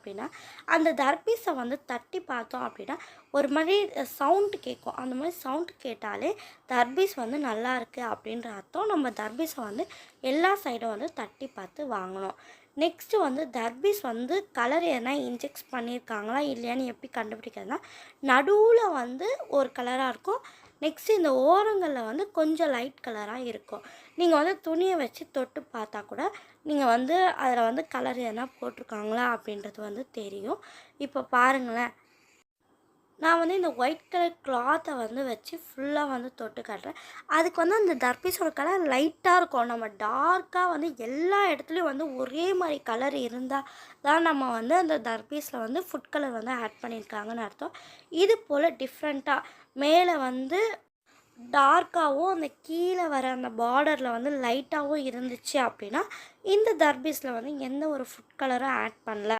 அப்படின்னா அந்த தர்பீஸை வந்து தட்டி பார்த்தோம் அப்படின்னா ஒரு மாதிரி சவுண்டு கேட்கும். அந்த மாதிரி சவுண்டு கேட்டாலே தர்பீஸ் வந்து நல்லா இருக்குது அப்படின்ற அர்த்தம். நம்ம தர்பீஸை வந்து எல்லா சைடும் வந்து தட்டி பார்த்து வாங்கணும். நெக்ஸ்ட்டு வந்து தர்பீஸ் வந்து கலர் எதனா இன்ஜெக்ட் பண்ணியிருக்காங்களா இல்லையான்னு எப்படி கண்டுபிடிக்கிறதுனா, நடுவில் வந்து ஒரு கலராக இருக்கும். நெக்ஸ்ட்டு இந்த ஓரங்களில் வந்து கொஞ்சம் லைட் கலராக இருக்கும். நீங்கள் வந்து துணியை வச்சு தொட்டு பார்த்தா கூட நீங்கள் வந்து அதில் வந்து கலர் எதனா போட்டிருக்காங்களா அப்படின்றது வந்து தெரியும். இப்போ பாருங்களேன், நான் வந்து இந்த ஒயிட் கலர் கிளாத்தை வந்து வச்சு ஃபுல்லாக வந்து தொட்டு காட்டுறேன். அதுக்கு வந்து அந்த தர்பீஸோட கலர் லைட்டாக இருக்கும். நம்ம டார்க்காக வந்து எல்லா இடத்துலையும் வந்து ஒரே மாதிரி கலர் இருந்தால் தான் நம்ம வந்து அந்த தர்பீஸில் வந்து ஃபுட் கலர் வந்து ஆட் பண்ணியிருக்காங்கன்னு அர்த்தம். இது போல் டிஃப்ரெண்ட்டாக மேலே வந்து டார்க்காகவும் அந்த கீழே வர அந்த பார்டரில் வந்து லைட்டாகவும் இருந்துச்சு அப்படின்னா இந்த தர்பீஸில் வந்து எந்த ஒரு ஃபுட் கலரும் ஆட் பண்ணல